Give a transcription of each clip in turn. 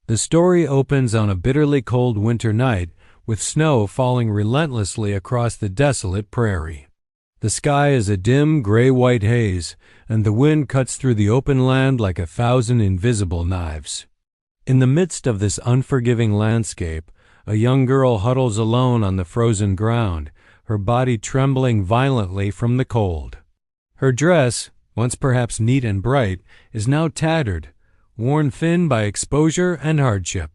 The story opens on a bitterly cold winter night with snow falling relentlessly across the desolate prairie. The sky is a dim gray-white haze, and the wind cuts through the open land like 1,000 invisible knives. In the midst of this unforgiving landscape, a young girl huddles alone on the frozen ground, her body trembling violently from the cold. Her dress, once perhaps neat and bright, is now tattered, worn thin by exposure and hardship.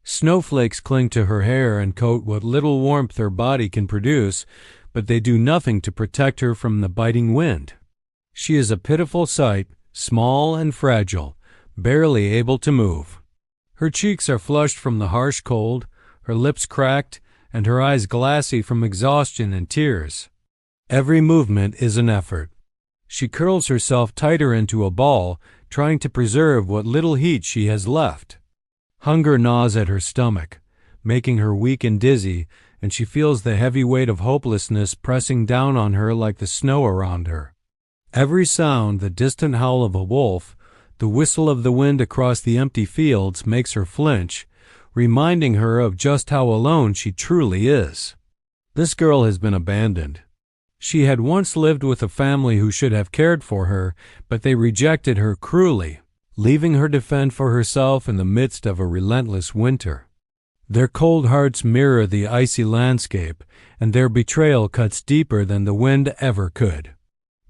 Snowflakes cling to her hair and coat what little warmth her body can produce, but they do nothing to protect her from the biting wind. She is a pitiful sight, small and fragile, barely able to move. Her cheeks are flushed from the harsh cold, her lips cracked, and her eyes glassy from exhaustion and tears. Every movement is an effort. She curls herself tighter into a ball, trying to preserve what little heat she has left. Hunger gnaws at her stomach, making her weak and dizzy, and she feels the heavy weight of hopelessness pressing down on her like the snow around her. Every sound, the distant howl of a wolf, the whistle of the wind across the empty fields, makes her flinch, reminding her of just how alone she truly is. This girl has been abandoned. She had once lived with a family who should have cared for her, but they rejected her cruelly, leaving her to fend for herself in the midst of a relentless winter. Their cold hearts mirror the icy landscape, and their betrayal cuts deeper than the wind ever could.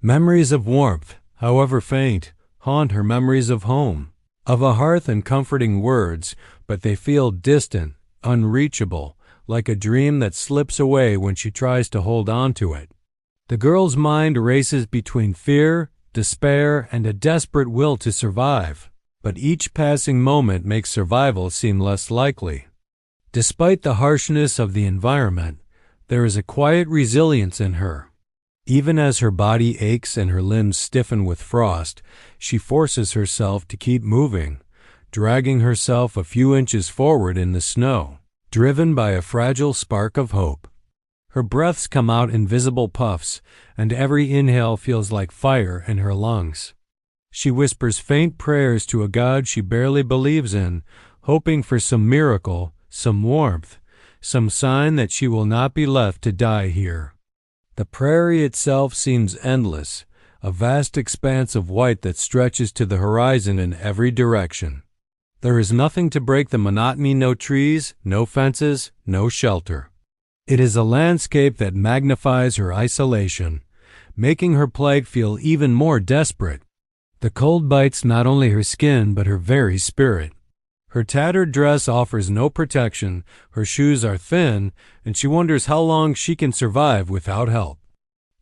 Memories of warmth, however faint, haunt her, memories of home, of a hearth and comforting words, but they feel distant, unreachable, like a dream that slips away when she tries to hold on to it. The girl's mind races between fear, despair, and a desperate will to survive, but each passing moment makes survival seem less likely. Despite the harshness of the environment, there is a quiet resilience in her. Even as her body aches and her limbs stiffen with frost, she forces herself to keep moving, dragging herself a few inches forward in the snow, driven by a fragile spark of hope. Her breaths come out in visible puffs, and every inhale feels like fire in her lungs. She whispers faint prayers to a God she barely believes in, hoping for some miracle, some warmth, some sign that she will not be left to die here. The prairie itself seems endless, a vast expanse of white that stretches to the horizon in every direction. There is nothing to break the monotony, no trees, no fences, no shelter. It is a landscape that magnifies her isolation, making her plight feel even more desperate. The cold bites not only her skin but her very spirit. Her tattered dress offers no protection, her shoes are thin, and she wonders how long she can survive without help.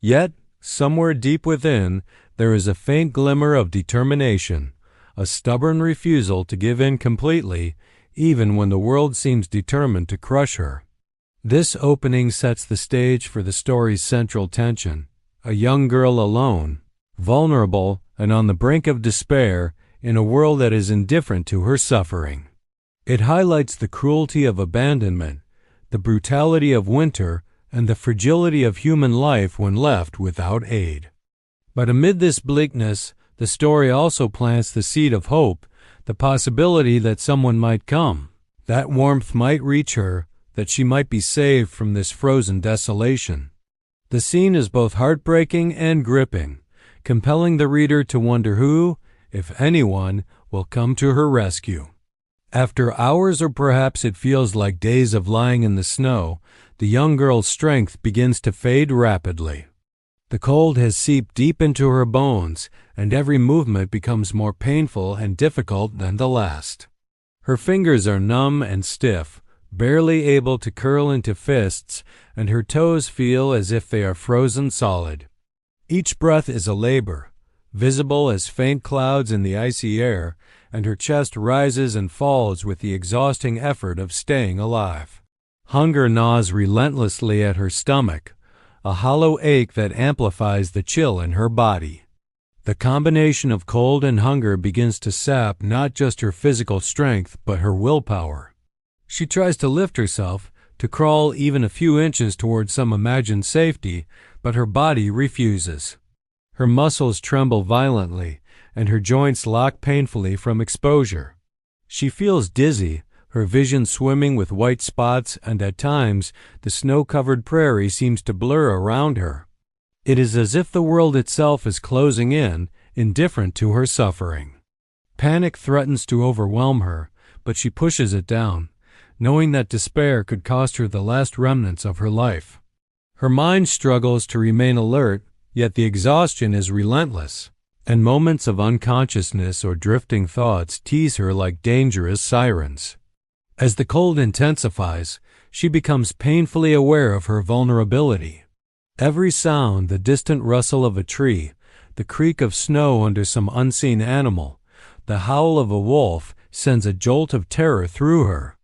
Yet, somewhere deep within, there is a faint glimmer of determination, a stubborn refusal to give in completely, even when the world seems determined to crush her. This opening sets the stage for the story's central tension, a young girl alone, vulnerable and on the brink of despair in a world that is indifferent to her suffering. It highlights the cruelty of abandonment, the brutality of winter, and the fragility of human life when left without aid. But amid this bleakness, the story also plants the seed of hope, the possibility that someone might come, that warmth might reach her, that she might be saved from this frozen desolation. The scene is both heartbreaking and gripping, compelling the reader to wonder who, if anyone, will come to her rescue. After hours, or perhaps it feels like days of lying in the snow, the young girl's strength begins to fade rapidly. The cold has seeped deep into her bones, and every movement becomes more painful and difficult than the last. Her fingers are numb and stiff, barely able to curl into fists, and her toes feel as if they are frozen solid. Each breath is a labor, visible as faint clouds in the icy air, and her chest rises and falls with the exhausting effort of staying alive. Hunger gnaws relentlessly at her stomach, a hollow ache that amplifies the chill in her body. The combination of cold and hunger begins to sap not just her physical strength, but her willpower. She tries to lift herself, to crawl even a few inches towards some imagined safety, but her body refuses. Her muscles tremble violently, and her joints lock painfully from exposure. She feels dizzy, her vision swimming with white spots, and at times the snow-covered prairie seems to blur around her. It is as if the world itself is closing in, indifferent to her suffering. Panic threatens to overwhelm her, but she pushes it down, knowing that despair could cost her the last remnants of her life. Her mind struggles to remain alert, yet the exhaustion is relentless, and moments of unconsciousness or drifting thoughts tease her like dangerous sirens. As the cold intensifies, she becomes painfully aware of her vulnerability. Every sound, the distant rustle of a tree, the creak of snow under some unseen animal, the howl of a wolf, sends a jolt of terror through her.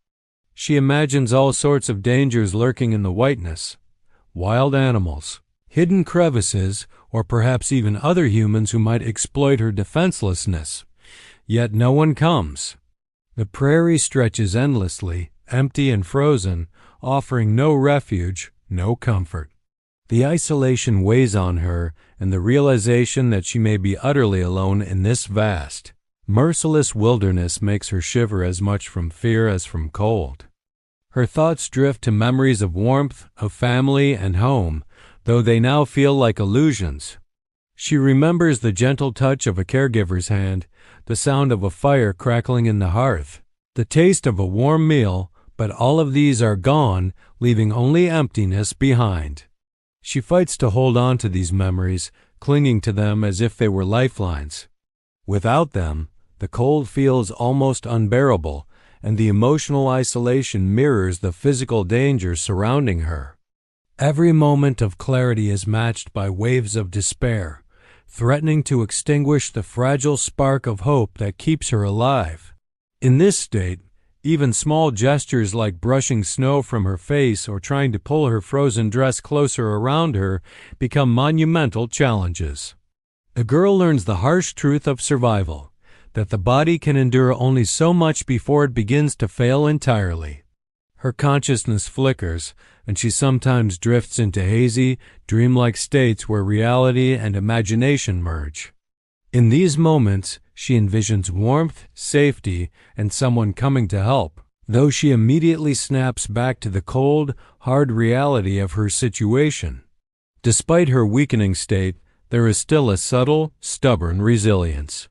She imagines all sorts of dangers lurking in the whiteness: wild animals, hidden crevices, or perhaps even other humans who might exploit her defenselessness. Yet no one comes. The prairie stretches endlessly, empty and frozen, offering no refuge, no comfort. The isolation weighs on her, and the realization that she may be utterly alone in this vast, merciless wilderness makes her shiver as much from fear as from cold. Her thoughts drift to memories of warmth, of family and home, though they now feel like illusions. She remembers the gentle touch of a caregiver's hand, the sound of a fire crackling in the hearth, the taste of a warm meal, but all of these are gone, leaving only emptiness behind. She fights to hold on to these memories, clinging to them as if they were lifelines. Without them, the cold feels almost unbearable, and the emotional isolation mirrors the physical danger surrounding her. Every moment of clarity is matched by waves of despair, threatening to extinguish the fragile spark of hope that keeps her alive. In this state, even small gestures like brushing snow from her face or trying to pull her frozen dress closer around her become monumental challenges. The girl learns the harsh truth of survival, that the body can endure only so much before it begins to fail entirely. Her consciousness flickers, and she sometimes drifts into hazy, dreamlike states where reality and imagination merge. In these moments, she envisions warmth, safety, and someone coming to help, though she immediately snaps back to the cold, hard reality of her situation. Despite her weakening state, there is still a subtle, stubborn resilience.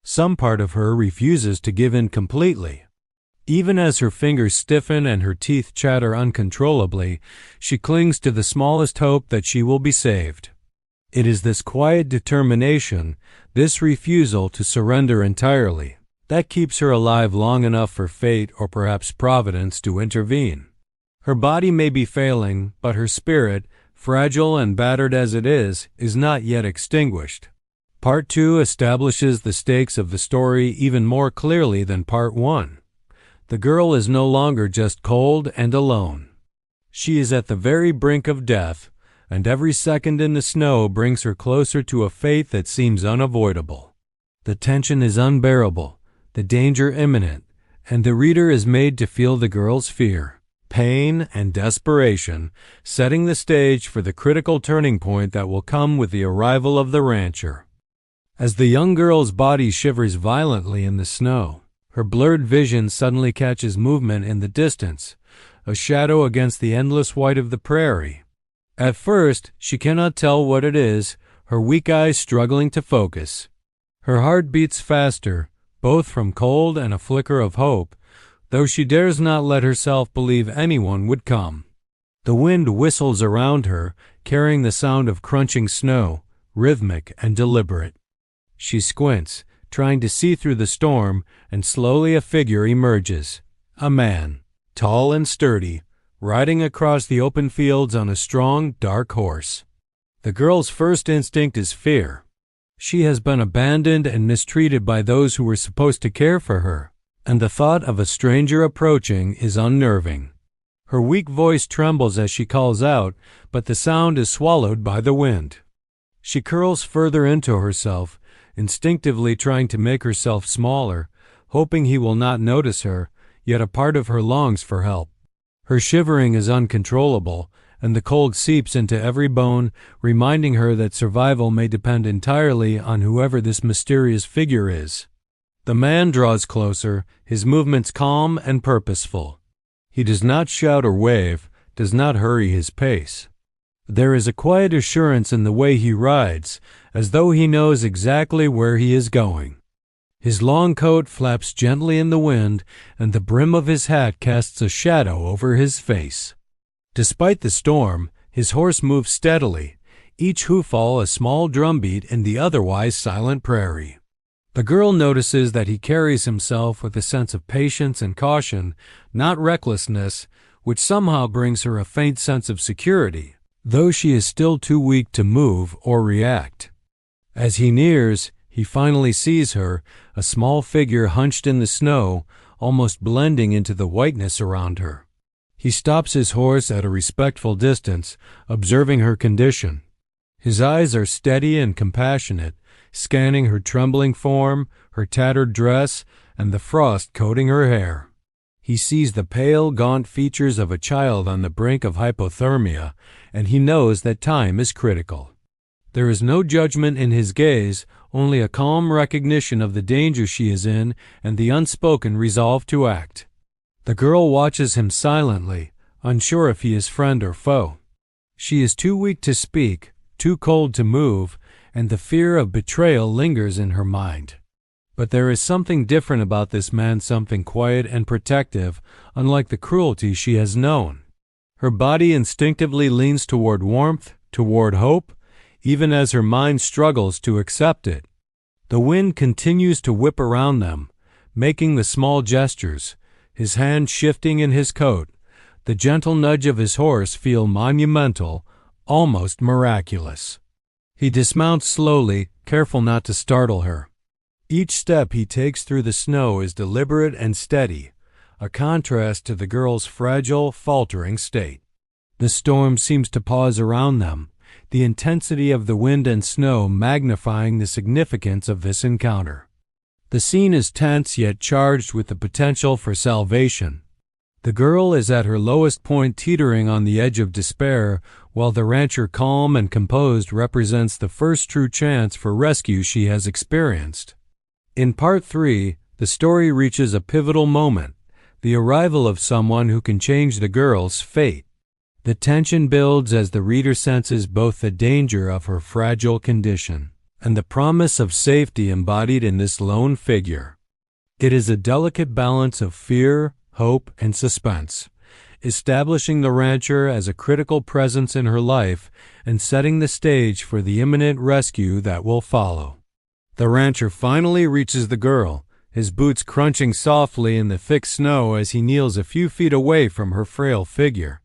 Some part of her refuses to give in completely. Even as her fingers stiffen and her teeth chatter uncontrollably, she clings to the smallest hope that she will be saved. It is this quiet determination, this refusal to surrender entirely, that keeps her alive long enough for fate or perhaps Providence to intervene. Her body may be failing, but her spirit, fragile and battered as it is not yet extinguished. Part 2 establishes the stakes of the story even more clearly than Part 1. The girl is no longer just cold and alone. She is at the very brink of death, and every second in the snow brings her closer to a fate that seems unavoidable. The tension is unbearable, the danger imminent, and the reader is made to feel the girl's fear, pain, and desperation, setting the stage for the critical turning point that will come with the arrival of the rancher. As the young girl's body shivers violently in the snow, her blurred vision suddenly catches movement in the distance, a shadow against the endless white of the prairie. At first, she cannot tell what it is, her weak eyes struggling to focus. Her heart beats faster, both from cold and a flicker of hope, though she dares not let herself believe anyone would come. The wind whistles around her, carrying the sound of crunching snow, rhythmic and deliberate. She squints, trying to see through the storm, and slowly a figure emerges. A man, tall and sturdy, riding across the open fields on a strong, dark horse. The girl's first instinct is fear. She has been abandoned and mistreated by those who were supposed to care for her, and the thought of a stranger approaching is unnerving. Her weak voice trembles as she calls out, but the sound is swallowed by the wind. She curls further into herself, instinctively trying to make herself smaller, hoping he will not notice her, yet a part of her longs for help. Her shivering is uncontrollable, and the cold seeps into every bone, reminding her that survival may depend entirely on whoever this mysterious figure is. The man draws closer, his movements calm and purposeful. He does not shout or wave, does not hurry his pace. There is a quiet assurance in the way he rides, as though he knows exactly where he is going. His long coat flaps gently in the wind, and the brim of his hat casts a shadow over his face. Despite the storm, his horse moves steadily, each hoofall a small drumbeat in the otherwise silent prairie. The girl notices that he carries himself with a sense of patience and caution, not recklessness, which somehow brings her a faint sense of security, though she is still too weak to move or react. As he nears, he finally sees her, a small figure hunched in the snow, almost blending into the whiteness around her. He stops his horse at a respectful distance, observing her condition. His eyes are steady and compassionate, scanning her trembling form, her tattered dress, and the frost coating her hair. He sees the pale, gaunt features of a child on the brink of hypothermia, and he knows that time is critical. There is no judgment in his gaze, only a calm recognition of the danger she is in and the unspoken resolve to act. The girl watches him silently, unsure if he is friend or foe. She is too weak to speak, too cold to move, and the fear of betrayal lingers in her mind. But there is something different about this man, something quiet and protective, unlike the cruelty she has known. Her body instinctively leans toward warmth, toward hope, even as her mind struggles to accept it. The wind continues to whip around them, making the small gestures, his hand shifting in his coat, the gentle nudge of his horse feel monumental, almost miraculous. He dismounts slowly, careful not to startle her. Each step he takes through the snow is deliberate and steady, a contrast to the girl's fragile, faltering state. The storm seems to pause around them, the intensity of the wind and snow magnifying the significance of this encounter. The scene is tense yet charged with the potential for salvation. The girl is at her lowest point, teetering on the edge of despair, while the rancher, calm and composed, represents the first true chance for rescue she has experienced. In Part 3, the story reaches a pivotal moment, the arrival of someone who can change the girl's fate. The tension builds as the reader senses both the danger of her fragile condition and the promise of safety embodied in this lone figure. It is a delicate balance of fear, hope, and suspense, establishing the rancher as a critical presence in her life and setting the stage for the imminent rescue that will follow. The rancher finally reaches the girl, his boots crunching softly in the thick snow as he kneels a few feet away from her frail figure.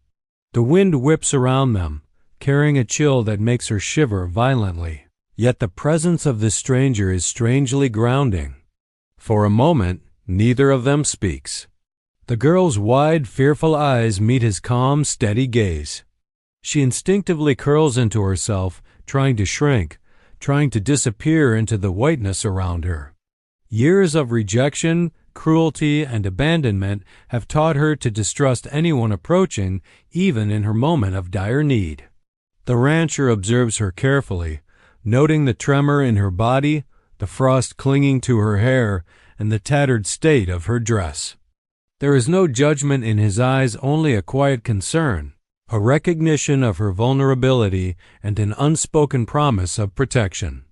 The wind whips around them, carrying a chill that makes her shiver violently. Yet the presence of the stranger is strangely grounding. For a moment, neither of them speaks. The girl's wide, fearful eyes meet his calm, steady gaze. She instinctively curls into herself, trying to shrink, trying to disappear into the whiteness around her. Years of rejection, cruelty, and abandonment have taught her to distrust anyone approaching, even in her moment of dire need. The rancher observes her carefully, noting the tremor in her body, the frost clinging to her hair, and the tattered state of her dress. There is no judgment in his eyes, only a quiet concern, a recognition of her vulnerability, and an unspoken promise of protection.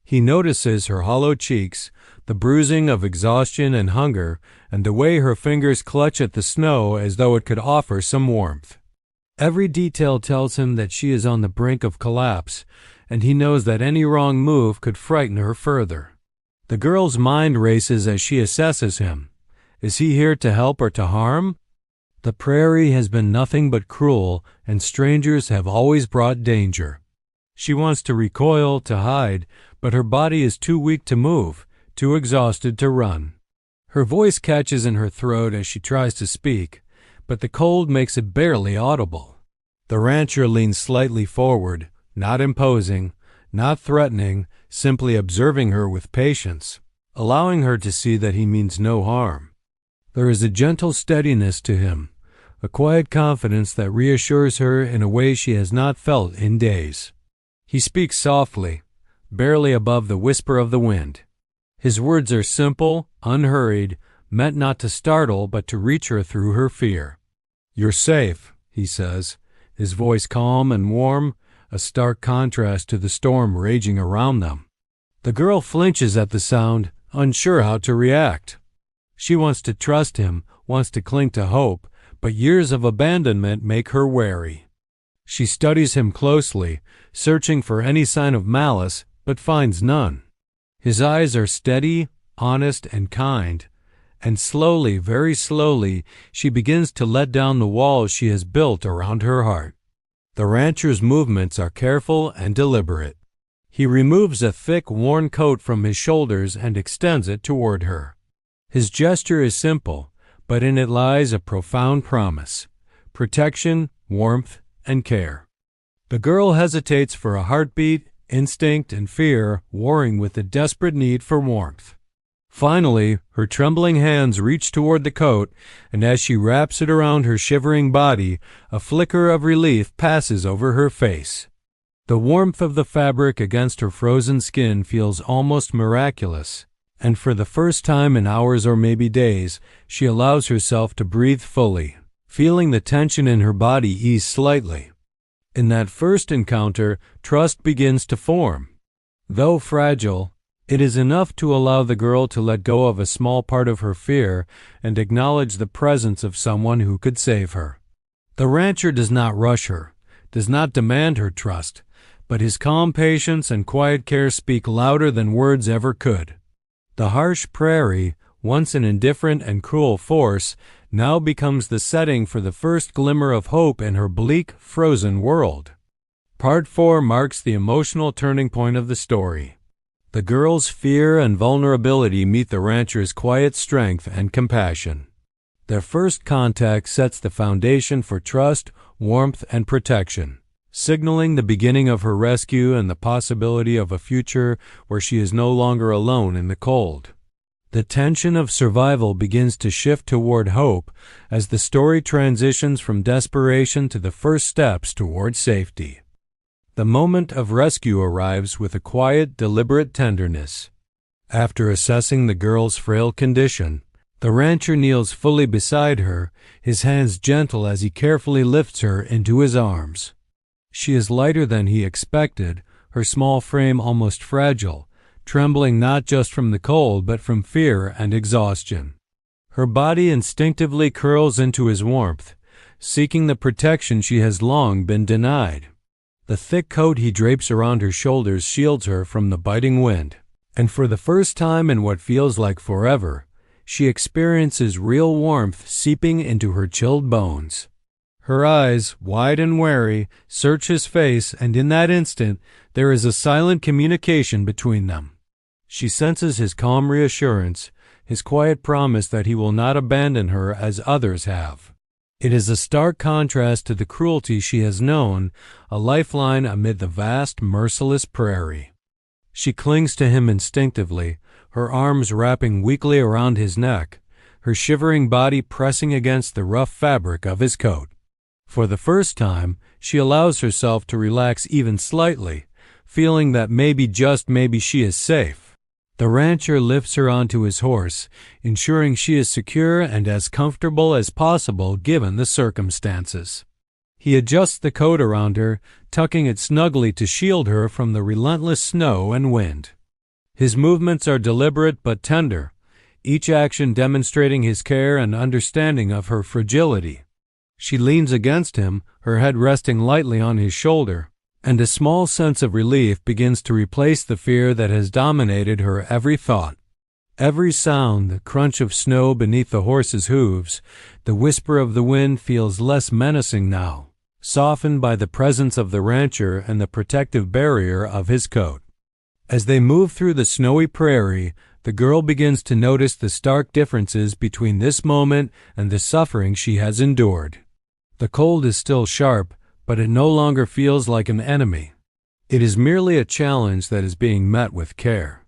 He notices her hollow cheeks, the bruising of exhaustion and hunger, and the way her fingers clutch at the snow as though it could offer some warmth. Every detail tells him that she is on the brink of collapse, and he knows that any wrong move could frighten her further. The girl's mind races as she assesses him. Is he here to help or to harm? The prairie has been nothing but cruel, and strangers have always brought danger. She wants to recoil, to hide, but her body is too weak to move, too exhausted to run. Her voice catches in her throat as she tries to speak, but the cold makes it barely audible. The rancher leans slightly forward, not imposing, not threatening, simply observing her with patience, allowing her to see that he means no harm. There is a gentle steadiness to him, a quiet confidence that reassures her in a way she has not felt in days. He speaks softly, barely above the whisper of the wind. His words are simple, unhurried, meant not to startle but to reach her through her fear. "You're safe," he says, his voice calm and warm, a stark contrast to the storm raging around them. The girl flinches at the sound, unsure how to react. She wants to trust him, wants to cling to hope, but years of abandonment make her wary. She studies him closely, searching for any sign of malice, but finds none. His eyes are steady, honest, and kind, and slowly, very slowly, she begins to let down the walls she has built around her heart. The rancher's movements are careful and deliberate. He removes a thick, worn coat from his shoulders and extends it toward her. His gesture is simple, but in it lies a profound promise: protection, warmth, and care. The girl hesitates for a heartbeat, instinct and fear warring with the desperate need for warmth. Finally, her trembling hands reach toward the coat, and as she wraps it around her shivering body, a flicker of relief passes over her face. The warmth of the fabric against her frozen skin feels almost miraculous, and for the first time in hours or maybe days, she allows herself to breathe fully, feeling the tension in her body ease slightly. In that first encounter, trust begins to form. Though fragile, it is enough to allow the girl to let go of a small part of her fear and acknowledge the presence of someone who could save her. The rancher does not rush her, does not demand her trust, but his calm patience and quiet care speak louder than words ever could. The harsh prairie, once an indifferent and cruel force, now becomes the setting for the first glimmer of hope in her bleak, frozen world. Part 4 marks the emotional turning point of the story. The girl's fear and vulnerability meet the rancher's quiet strength and compassion. Their first contact sets the foundation for trust, warmth, and protection, signaling the beginning of her rescue and the possibility of a future where she is no longer alone in the cold. The tension of survival begins to shift toward hope as the story transitions from desperation to the first steps toward safety. The moment of rescue arrives with a quiet, deliberate tenderness. After assessing the girl's frail condition, the rancher kneels fully beside her, his hands gentle as he carefully lifts her into his arms. She is lighter than he expected, her small frame almost fragile, trembling not just from the cold but from fear and exhaustion. Her body instinctively curls into his warmth, seeking the protection she has long been denied. The thick coat he drapes around her shoulders shields her from the biting wind, and for the first time in what feels like forever, she experiences real warmth seeping into her chilled bones. Her eyes, wide and wary, search his face, and in that instant, there is a silent communication between them. She senses his calm reassurance, his quiet promise that he will not abandon her as others have. It is a stark contrast to the cruelty she has known, a lifeline amid the vast, merciless prairie. She clings to him instinctively, her arms wrapping weakly around his neck, her shivering body pressing against the rough fabric of his coat. For the first time, she allows herself to relax even slightly, feeling that maybe, just maybe, she is safe. The rancher lifts her onto his horse, ensuring she is secure and as comfortable as possible given the circumstances. He adjusts the coat around her, tucking it snugly to shield her from the relentless snow and wind. His movements are deliberate but tender, each action demonstrating his care and understanding of her fragility. She leans against him, her head resting lightly on his shoulder, and a small sense of relief begins to replace the fear that has dominated her every thought. Every sound, the crunch of snow beneath the horse's hooves, the whisper of the wind feels less menacing now, softened by the presence of the rancher and the protective barrier of his coat. As they move through the snowy prairie, the girl begins to notice the stark differences between this moment and the suffering she has endured. The cold is still sharp, but it no longer feels like an enemy. It is merely a challenge that is being met with care.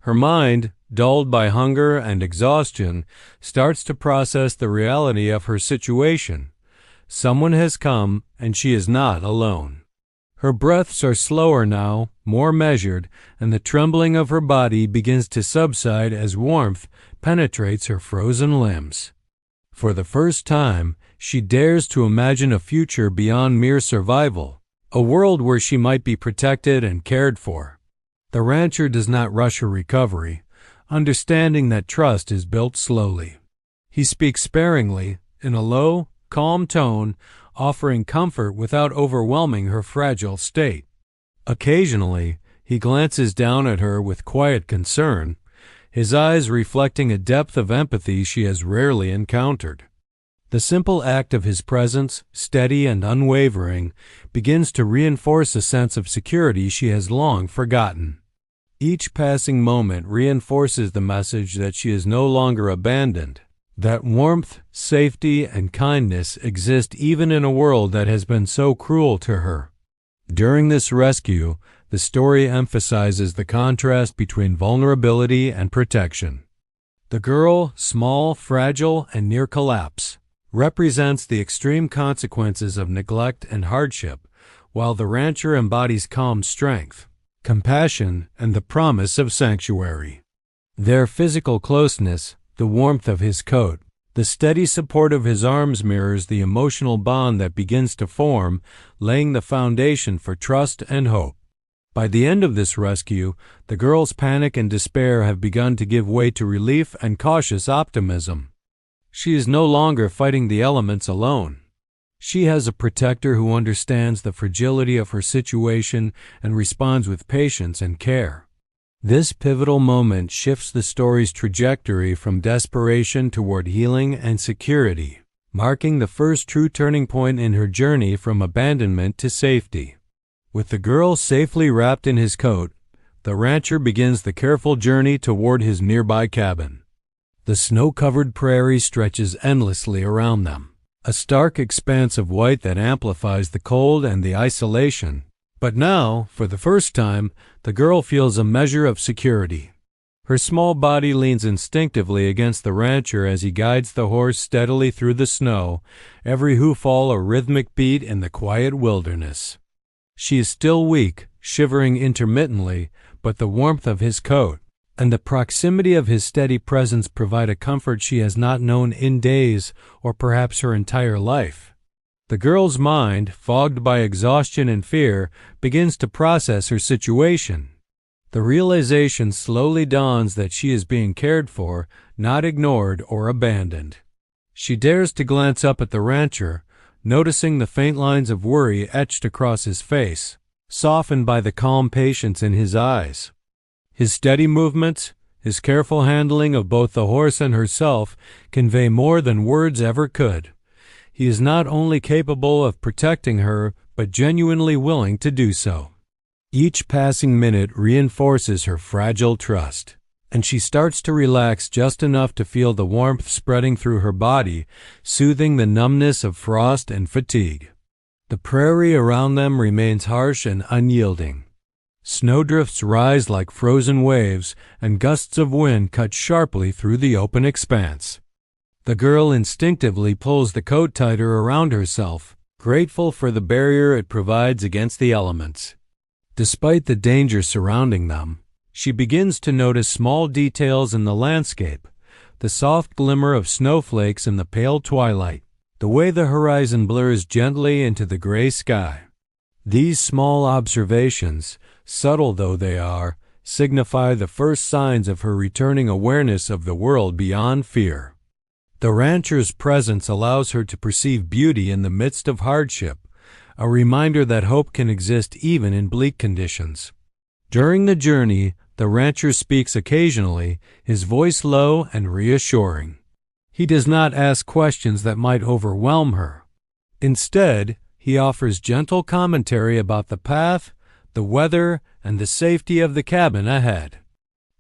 Her mind, dulled by hunger and exhaustion, starts to process the reality of her situation. Someone has come, and she is not alone. Her breaths are slower now, more measured, and the trembling of her body begins to subside as warmth penetrates her frozen limbs. For the first time, she dares to imagine a future beyond mere survival, a world where she might be protected and cared for. The rancher does not rush her recovery, understanding that trust is built slowly. He speaks sparingly, in a low, calm tone, offering comfort without overwhelming her fragile state. Occasionally, he glances down at her with quiet concern, his eyes reflecting a depth of empathy she has rarely encountered. The simple act of his presence, steady and unwavering, begins to reinforce a sense of security she has long forgotten. Each passing moment reinforces the message that she is no longer abandoned, that warmth, safety, and kindness exist even in a world that has been so cruel to her. During this rescue, the story emphasizes the contrast between vulnerability and protection. The girl, small, fragile, and near collapse, represents the extreme consequences of neglect and hardship, while the rancher embodies calm strength, compassion, and the promise of sanctuary. Their physical closeness, the warmth of his coat, the steady support of his arms mirrors the emotional bond that begins to form, laying the foundation for trust and hope. By the end of this rescue, the girl's panic and despair have begun to give way to relief and cautious optimism. She is no longer fighting the elements alone. She has a protector who understands the fragility of her situation and responds with patience and care. This pivotal moment shifts the story's trajectory from desperation toward healing and security, marking the first true turning point in her journey from abandonment to safety. With the girl safely wrapped in his coat, the rancher begins the careful journey toward his nearby cabin. The snow-covered prairie stretches endlessly around them, a stark expanse of white that amplifies the cold and the isolation. But now, for the first time, the girl feels a measure of security. Her small body leans instinctively against the rancher as he guides the horse steadily through the snow, every hoofall a rhythmic beat in the quiet wilderness. She is still weak, shivering intermittently, but the warmth of his coat and the proximity of his steady presence provide a comfort she has not known in days or perhaps her entire life. The girl's mind, fogged by exhaustion and fear, begins to process her situation. The realization slowly dawns that she is being cared for, not ignored or abandoned. She dares to glance up at the rancher, noticing the faint lines of worry etched across his face, softened by the calm patience in his eyes. His steady movements, his careful handling of both the horse and herself convey more than words ever could. He is not only capable of protecting her, but genuinely willing to do so. Each passing minute reinforces her fragile trust, and she starts to relax just enough to feel the warmth spreading through her body, soothing the numbness of frost and fatigue. The prairie around them remains harsh and unyielding. Snowdrifts rise like frozen waves, and gusts of wind cut sharply through the open expanse. The girl instinctively pulls the coat tighter around herself, grateful for the barrier it provides against the elements. Despite the danger surrounding them, she begins to notice small details in the landscape, the soft glimmer of snowflakes in the pale twilight, the way the horizon blurs gently into the gray sky. These small observations, subtle though they are, signify the first signs of her returning awareness of the world beyond fear. The rancher's presence allows her to perceive beauty in the midst of hardship, a reminder that hope can exist even in bleak conditions. During the journey, the rancher speaks occasionally, his voice low and reassuring. He does not ask questions that might overwhelm her. Instead, he offers gentle commentary about the path, the weather, and the safety of the cabin ahead.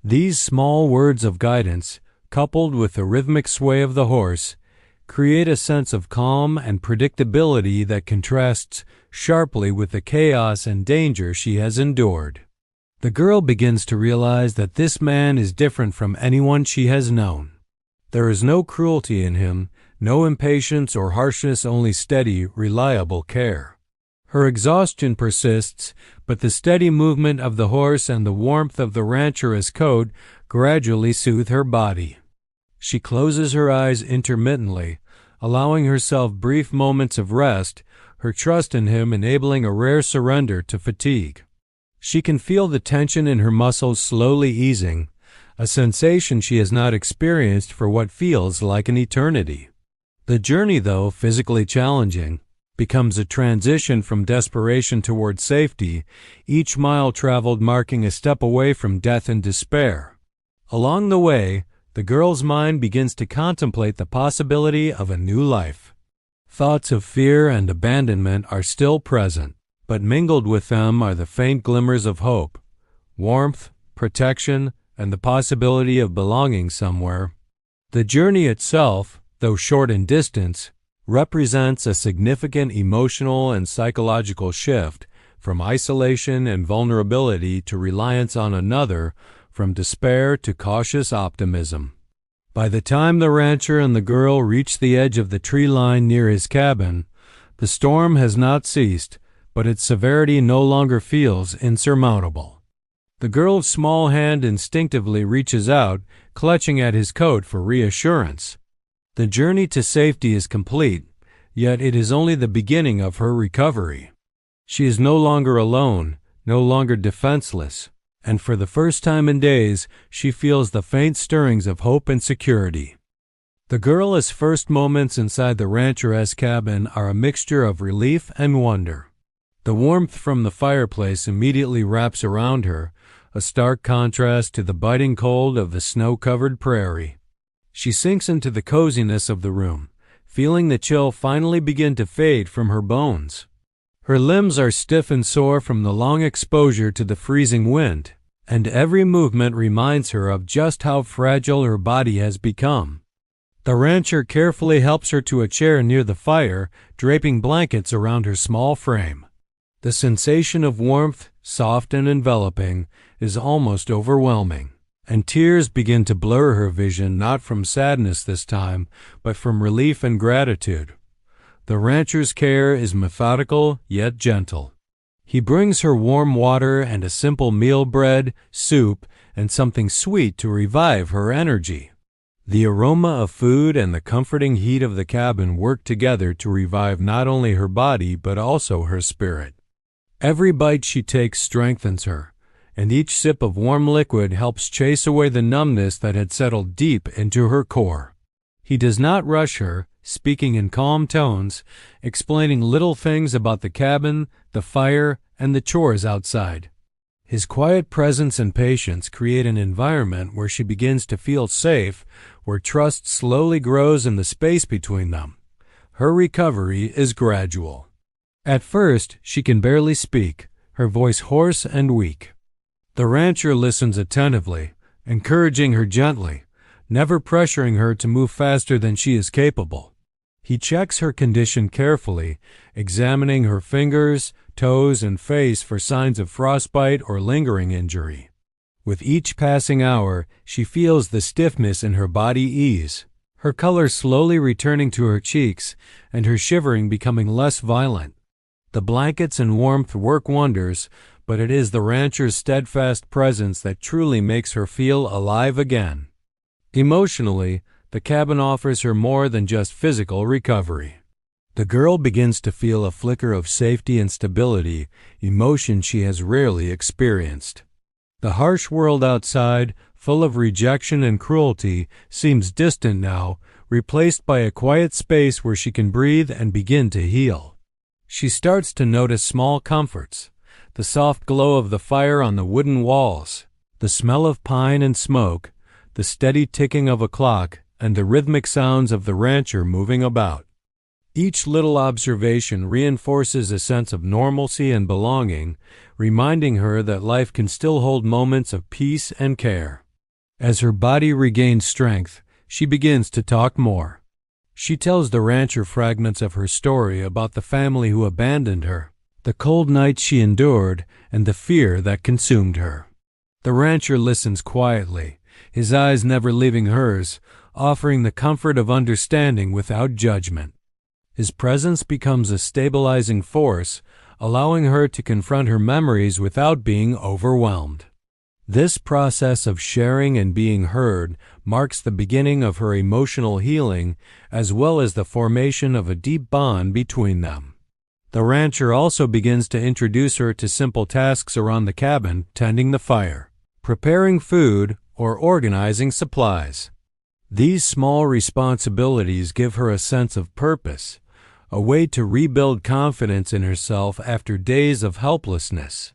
These small words of guidance, coupled with the rhythmic sway of the horse, create a sense of calm and predictability that contrasts sharply with the chaos and danger she has endured. The girl begins to realize that this man is different from anyone she has known. There is no cruelty in him, no impatience or harshness, only steady, reliable care. Her exhaustion persists, but the steady movement of the horse and the warmth of the rancher's coat gradually soothe her body. She closes her eyes intermittently, allowing herself brief moments of rest, her trust in him enabling a rare surrender to fatigue. She can feel the tension in her muscles slowly easing, a sensation she has not experienced for what feels like an eternity. The journey, though physically challenging, becomes a transition from desperation toward safety, each mile traveled marking a step away from death and despair. Along the way, the girl's mind begins to contemplate the possibility of a new life. Thoughts of fear and abandonment are still present, but mingled with them are the faint glimmers of hope, warmth, protection, and the possibility of belonging somewhere. The journey itself, though short in distance, represents a significant emotional and psychological shift from isolation and vulnerability to reliance on another, from despair to cautious optimism. By the time the rancher and the girl reach the edge of the tree line near his cabin, the storm has not ceased, but its severity no longer feels insurmountable. The girl's small hand instinctively reaches out, clutching at his coat for reassurance. The journey to safety is complete, yet it is only the beginning of her recovery. She is no longer alone, no longer defenseless, and for the first time in days, she feels the faint stirrings of hope and security. The girl's first moments inside the rancher's cabin are a mixture of relief and wonder. The warmth from the fireplace immediately wraps around her, a stark contrast to the biting cold of the snow-covered prairie. She sinks into the coziness of the room, feeling the chill finally begin to fade from her bones. Her limbs are stiff and sore from the long exposure to the freezing wind, and every movement reminds her of just how fragile her body has become. The rancher carefully helps her to a chair near the fire, draping blankets around her small frame. The sensation of warmth, soft and enveloping, is almost overwhelming, and tears begin to blur her vision, not from sadness this time, but from relief and gratitude. The rancher's care is methodical yet gentle. He brings her warm water and a simple meal, bread, soup, and something sweet to revive her energy. The aroma of food and the comforting heat of the cabin work together to revive not only her body but also her spirit. Every bite she takes strengthens her, and each sip of warm liquid helps chase away the numbness that had settled deep into her core. He does not rush her, speaking in calm tones, explaining little things about the cabin, the fire, and the chores outside. His quiet presence and patience create an environment where she begins to feel safe, where trust slowly grows in the space between them. Her recovery is gradual. At first, she can barely speak, her voice hoarse and weak. The rancher listens attentively, encouraging her gently, never pressuring her to move faster than she is capable. He checks her condition carefully, examining her fingers, toes, and face for signs of frostbite or lingering injury. With each passing hour, she feels the stiffness in her body ease, her color slowly returning to her cheeks, and her shivering becoming less violent. The blankets and warmth work wonders, but it is the rancher's steadfast presence that truly makes her feel alive again. Emotionally, the cabin offers her more than just physical recovery. The girl begins to feel a flicker of safety and stability, emotion she has rarely experienced. The harsh world outside, full of rejection and cruelty, seems distant now, replaced by a quiet space where she can breathe and begin to heal. She starts to notice small comforts, the soft glow of the fire on the wooden walls, the smell of pine and smoke, the steady ticking of a clock, and the rhythmic sounds of the rancher moving about. Each little observation reinforces a sense of normalcy and belonging, reminding her that life can still hold moments of peace and care. As her body regains strength, she begins to talk more. She tells the rancher fragments of her story about the family who abandoned her, the cold nights she endured, and the fear that consumed her. The rancher listens quietly, his eyes never leaving hers, offering the comfort of understanding without judgment. His presence becomes a stabilizing force, allowing her to confront her memories without being overwhelmed. This process of sharing and being heard marks the beginning of her emotional healing as well as the formation of a deep bond between them. The rancher also begins to introduce her to simple tasks around the cabin, tending the fire, preparing food, or organizing supplies. These small responsibilities give her a sense of purpose, a way to rebuild confidence in herself after days of helplessness.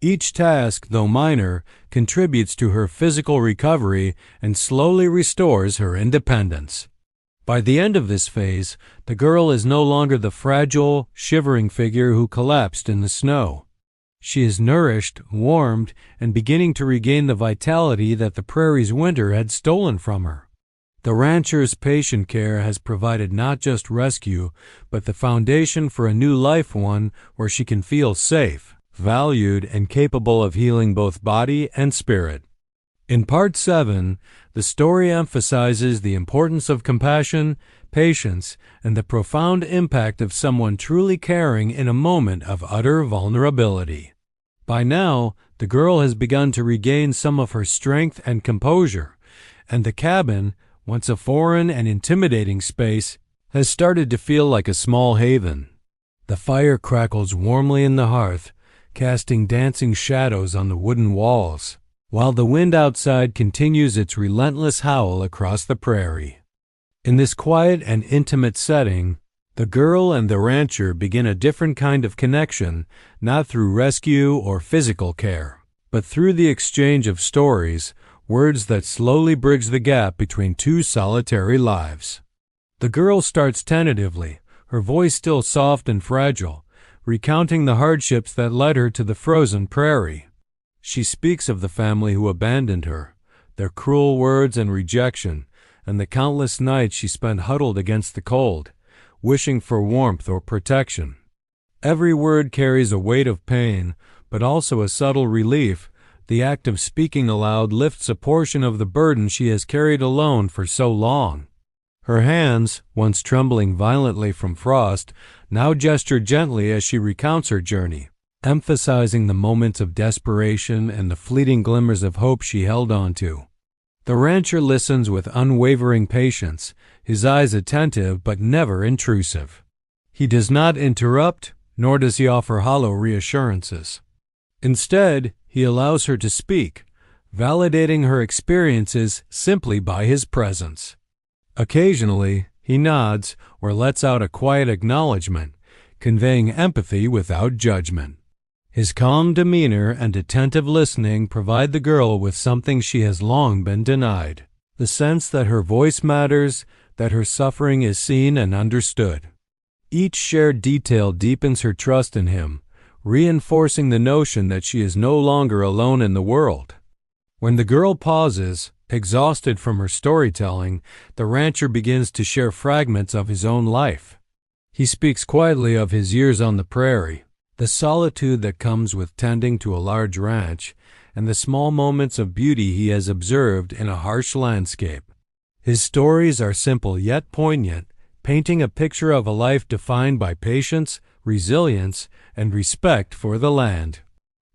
Each task, though minor, contributes to her physical recovery and slowly restores her independence. By the end of this phase, the girl is no longer the fragile, shivering figure who collapsed in the snow. She is nourished, warmed, and beginning to regain the vitality that the prairie's winter had stolen from her. The rancher's patient care has provided not just rescue, but the foundation for a new life, one where she can feel safe, valued, and capable of healing both body and spirit. In Part 7, the story emphasizes the importance of compassion, patience, and the profound impact of someone truly caring in a moment of utter vulnerability. By now, the girl has begun to regain some of her strength and composure, and the cabin, once a foreign and intimidating space, has started to feel like a small haven. The fire crackles warmly in the hearth, casting dancing shadows on the wooden walls, while the wind outside continues its relentless howl across the prairie. In this quiet and intimate setting, the girl and the rancher begin a different kind of connection, not through rescue or physical care, but through the exchange of stories, words that slowly bridge the gap between two solitary lives. The girl starts tentatively, her voice still soft and fragile, recounting the hardships that led her to the frozen prairie. She speaks of the family who abandoned her, their cruel words and rejection, and the countless nights she spent huddled against the cold, wishing for warmth or protection. Every word carries a weight of pain, but also a subtle relief. The act of speaking aloud lifts a portion of the burden she has carried alone for so long. Her hands, once trembling violently from frost, now gesture gently as she recounts her journey, emphasizing the moments of desperation and the fleeting glimmers of hope she held on to. The rancher listens with unwavering patience, his eyes attentive but never intrusive. He does not interrupt, nor does he offer hollow reassurances. Instead, he allows her to speak, validating her experiences simply by his presence. Occasionally, he nods or lets out a quiet acknowledgement, conveying empathy without judgment. His calm demeanor and attentive listening provide the girl with something she has long been denied, the sense that her voice matters, that her suffering is seen and understood. Each shared detail deepens her trust in him, reinforcing the notion that she is no longer alone in the world. When the girl pauses, exhausted from her storytelling, the rancher begins to share fragments of his own life. He speaks quietly of his years on the prairie, the solitude that comes with tending to a large ranch, and the small moments of beauty he has observed in a harsh landscape. His stories are simple yet poignant, painting a picture of a life defined by patience, resilience, and respect for the land.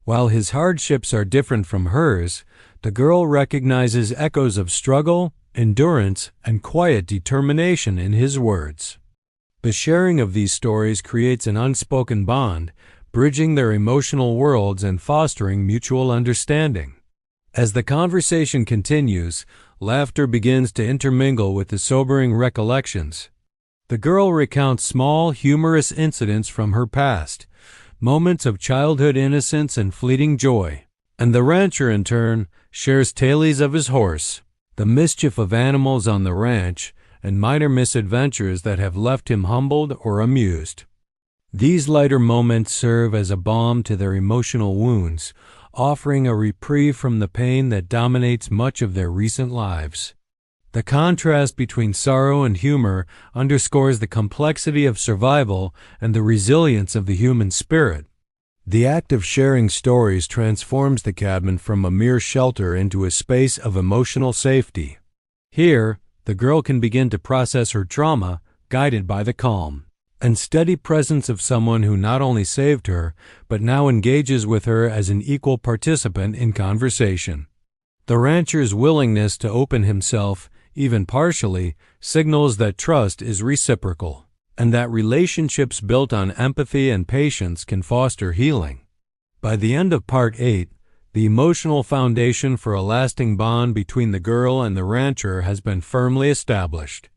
While his hardships are different from hers, the girl recognizes echoes of struggle, endurance, and quiet determination in his words. The sharing of these stories creates an unspoken bond, bridging their emotional worlds and fostering mutual understanding. As the conversation continues, laughter begins to intermingle with the sobering recollections. The girl recounts small, humorous incidents from her past, moments of childhood innocence and fleeting joy, and the rancher, in turn, shares tales of his horse, the mischief of animals on the ranch, and minor misadventures that have left him humbled or amused. These lighter moments serve as a balm to their emotional wounds, offering a reprieve from the pain that dominates much of their recent lives. The contrast between sorrow and humor underscores the complexity of survival and the resilience of the human spirit. The act of sharing stories transforms the cabin from a mere shelter into a space of emotional safety. Here, the girl can begin to process her trauma, guided by the calm, and steady presence of someone who not only saved her, but now engages with her as an equal participant in conversation. The rancher's willingness to open himself, even partially, signals that trust is reciprocal, and that relationships built on empathy and patience can foster healing. By the end of Part 8, the emotional foundation for a lasting bond between the girl and the rancher has been firmly established.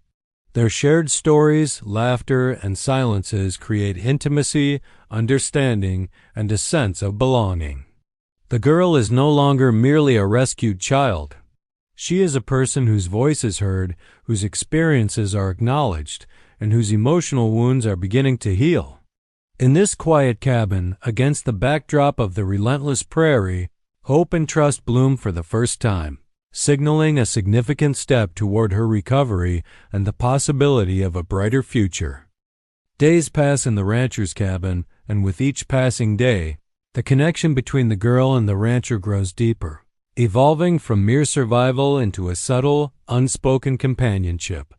Their shared stories, laughter, and silences create intimacy, understanding, and a sense of belonging. The girl is no longer merely a rescued child. She is a person whose voice is heard, whose experiences are acknowledged, and whose emotional wounds are beginning to heal. In this quiet cabin, against the backdrop of the relentless prairie, hope and trust bloom for the first time, signaling a significant step toward her recovery and the possibility of a brighter future. Days pass in the rancher's cabin, and with each passing day, the connection between the girl and the rancher grows deeper, evolving from mere survival into a subtle, unspoken companionship.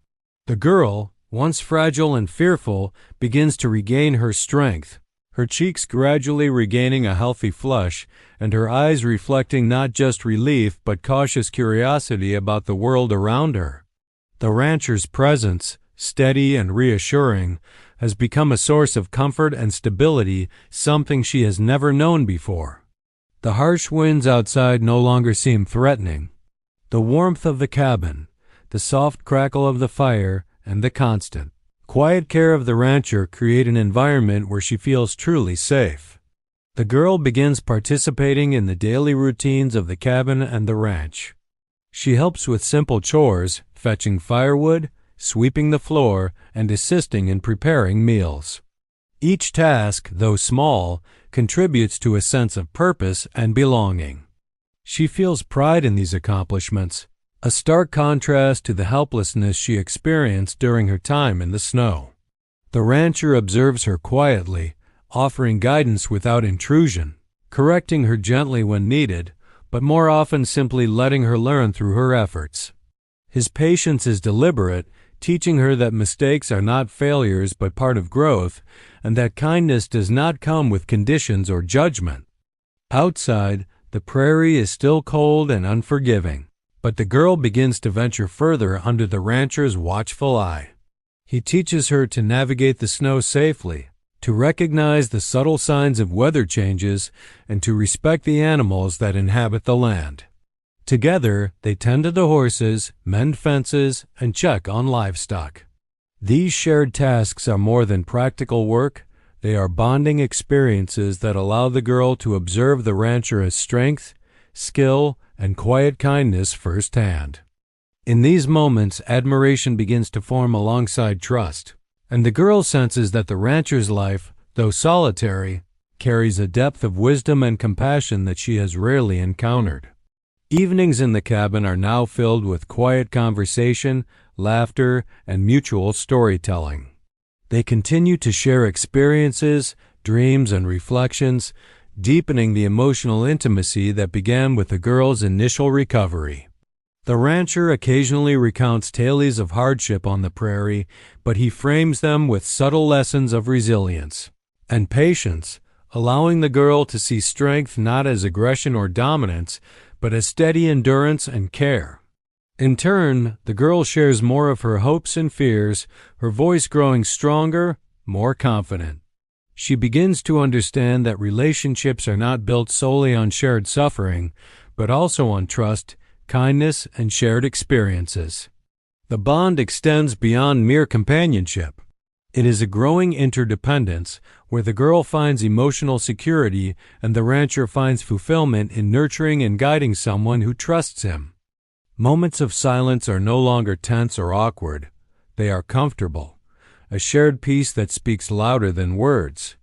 The girl, once fragile and fearful, begins to regain her strength, her cheeks gradually regaining a healthy flush, and her eyes reflecting not just relief but cautious curiosity about the world around her. The rancher's presence, steady and reassuring, has become a source of comfort and stability, something she has never known before. The harsh winds outside no longer seem threatening. The warmth of the cabin, the soft crackle of the fire, and the constant, quiet care of the rancher create an environment where she feels truly safe. The girl begins participating in the daily routines of the cabin and the ranch. She helps with simple chores, fetching firewood, sweeping the floor, and assisting in preparing meals. Each task, though small, contributes to a sense of purpose and belonging. She feels pride in these accomplishments, a stark contrast to the helplessness she experienced during her time in the snow. The rancher observes her quietly, offering guidance without intrusion, correcting her gently when needed, but more often simply letting her learn through her efforts. His patience is deliberate, teaching her that mistakes are not failures but part of growth, and that kindness does not come with conditions or judgment. Outside, the prairie is still cold and unforgiving, but the girl begins to venture further under the rancher's watchful eye. He teaches her to navigate the snow safely, to recognize the subtle signs of weather changes, and to respect the animals that inhabit the land. Together, they tend to the horses, mend fences, and check on livestock. These shared tasks are more than practical work. They are bonding experiences that allow the girl to observe the rancher's strength, skill, and quiet kindness firsthand. In these moments, admiration begins to form alongside trust, and the girl senses that the rancher's life, though solitary, carries a depth of wisdom and compassion that she has rarely encountered. Evenings in the cabin are now filled with quiet conversation, laughter, and mutual storytelling. They continue to share experiences, dreams, and reflections, deepening the emotional intimacy that began with the girl's initial recovery. The rancher occasionally recounts tales of hardship on the prairie, but he frames them with subtle lessons of resilience and patience, allowing the girl to see strength not as aggression or dominance, but as steady endurance and care. In turn, the girl shares more of her hopes and fears, her voice growing stronger, more confident. She begins to understand that relationships are not built solely on shared suffering, but also on trust, kindness, and shared experiences. The bond extends beyond mere companionship. It is a growing interdependence where the girl finds emotional security and the rancher finds fulfillment in nurturing and guiding someone who trusts him. Moments of silence are no longer tense or awkward. They are comfortable, a shared peace that speaks louder than words.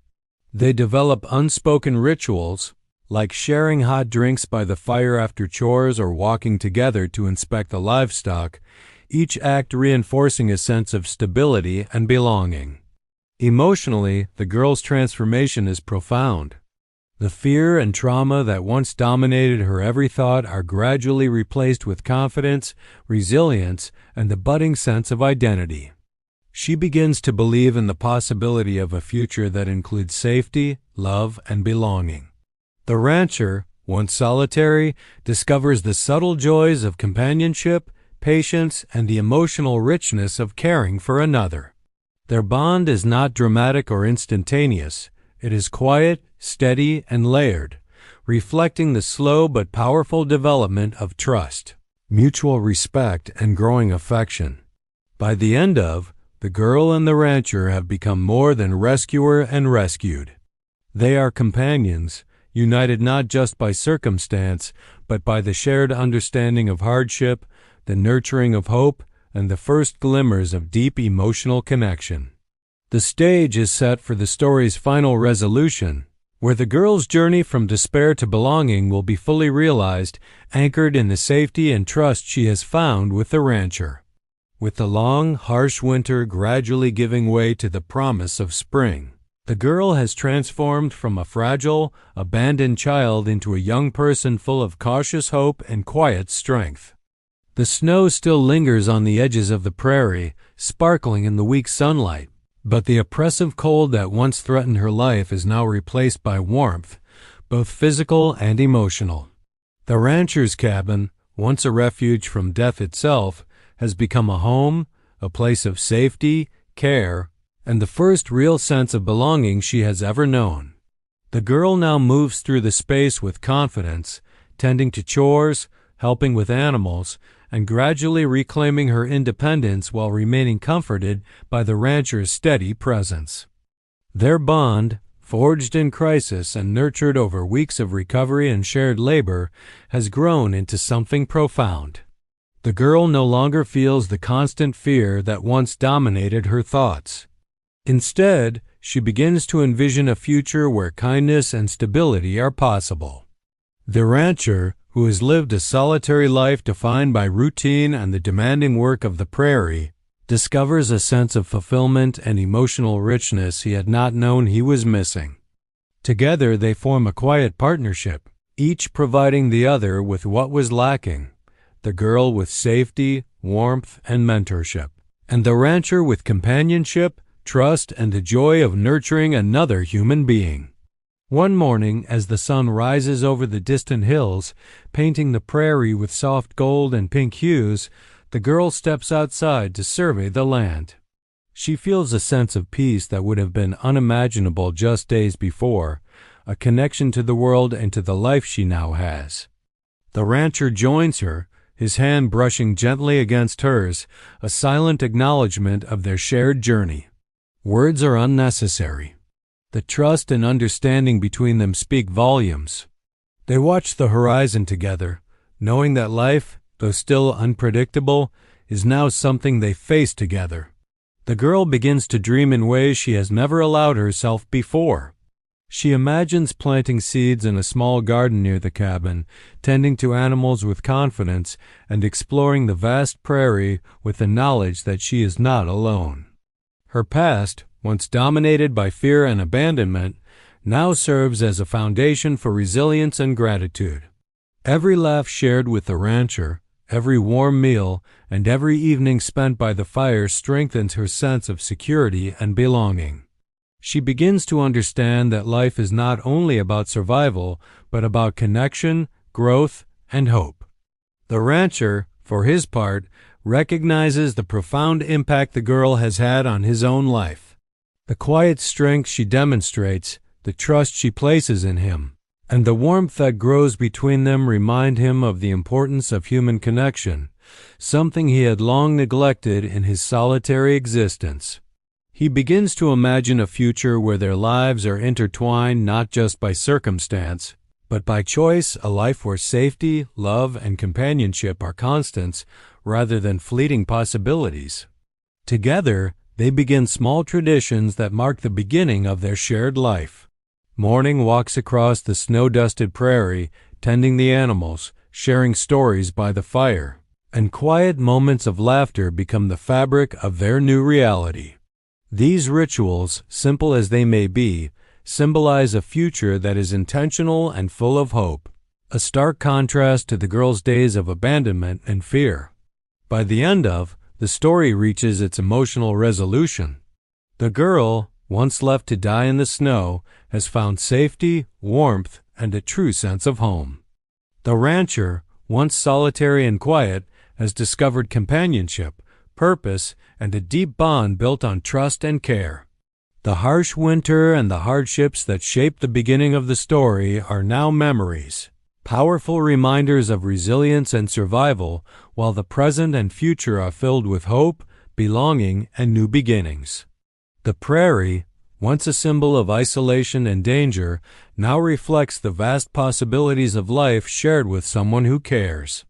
They develop unspoken rituals, like sharing hot drinks by the fire after chores or walking together to inspect the livestock, each act reinforcing a sense of stability and belonging. Emotionally, the girl's transformation is profound. The fear and trauma that once dominated her every thought are gradually replaced with confidence, resilience, and the budding sense of identity. She begins to believe in the possibility of a future that includes safety, love, and belonging. The rancher, once solitary, discovers the subtle joys of companionship, patience, and the emotional richness of caring for another. Their bond is not dramatic or instantaneous. It is quiet, steady, and layered, reflecting the slow but powerful development of trust, mutual respect, and growing affection. By the end of, the girl and the rancher have become more than rescuer and rescued. They are companions, united not just by circumstance, but by the shared understanding of hardship, the nurturing of hope, and the first glimmers of deep emotional connection. The stage is set for the story's final resolution, where the girl's journey from despair to belonging will be fully realized, anchored in the safety and trust she has found with the rancher. With the long, harsh winter gradually giving way to the promise of spring, the girl has transformed from a fragile, abandoned child into a young person full of cautious hope and quiet strength. The snow still lingers on the edges of the prairie, sparkling in the weak sunlight, but the oppressive cold that once threatened her life is now replaced by warmth, both physical and emotional. The rancher's cabin, once a refuge from death itself, has become a home, a place of safety, care, and the first real sense of belonging she has ever known. The girl now moves through the space with confidence, tending to chores, helping with animals, and gradually reclaiming her independence while remaining comforted by the rancher's steady presence. Their bond, forged in crisis and nurtured over weeks of recovery and shared labor, has grown into something profound. The girl no longer feels the constant fear that once dominated her thoughts. Instead, she begins to envision a future where kindness and stability are possible. The rancher, who has lived a solitary life defined by routine and the demanding work of the prairie, discovers a sense of fulfillment and emotional richness he had not known he was missing. Together they form a quiet partnership, each providing the other with what was lacking, the girl with safety, warmth, and mentorship, and the rancher with companionship, trust, and the joy of nurturing another human being. One morning, as the sun rises over the distant hills, painting the prairie with soft gold and pink hues, the girl steps outside to survey the land. She feels a sense of peace that would have been unimaginable just days before, a connection to the world and to the life she now has. The rancher joins her, his hand brushing gently against hers, a silent acknowledgement of their shared journey. Words are unnecessary. The trust and understanding between them speak volumes. They watch the horizon together, knowing that life, though still unpredictable, is now something they face together. The girl begins to dream in ways she has never allowed herself before. She imagines planting seeds in a small garden near the cabin, tending to animals with confidence, and exploring the vast prairie with the knowledge that she is not alone. Her past, once dominated by fear and abandonment, now serves as a foundation for resilience and gratitude. Every laugh shared with the rancher, every warm meal, and every evening spent by the fire strengthens her sense of security and belonging. She begins to understand that life is not only about survival, but about connection, growth, and hope. The rancher, for his part, recognizes the profound impact the girl has had on his own life. The quiet strength she demonstrates, the trust she places in him, and the warmth that grows between them remind him of the importance of human connection, something he had long neglected in his solitary existence. He begins to imagine a future where their lives are intertwined not just by circumstance, but by choice, a life where safety, love, and companionship are constants rather than fleeting possibilities. Together, they begin small traditions that mark the beginning of their shared life. Morning walks across the snow-dusted prairie, tending the animals, sharing stories by the fire, and quiet moments of laughter become the fabric of their new reality. These rituals, simple as they may be, symbolize a future that is intentional and full of hope, a stark contrast to the girl's days of abandonment and fear. By the end of, the story reaches its emotional resolution. The girl, once left to die in the snow, has found safety, warmth, and a true sense of home. The rancher, once solitary and quiet, has discovered companionship, purpose, and a deep bond built on trust and care. The harsh winter and the hardships that shaped the beginning of the story are now memories, powerful reminders of resilience and survival, while the present and future are filled with hope, belonging, and new beginnings. The prairie, once a symbol of isolation and danger, now reflects the vast possibilities of life shared with someone who cares.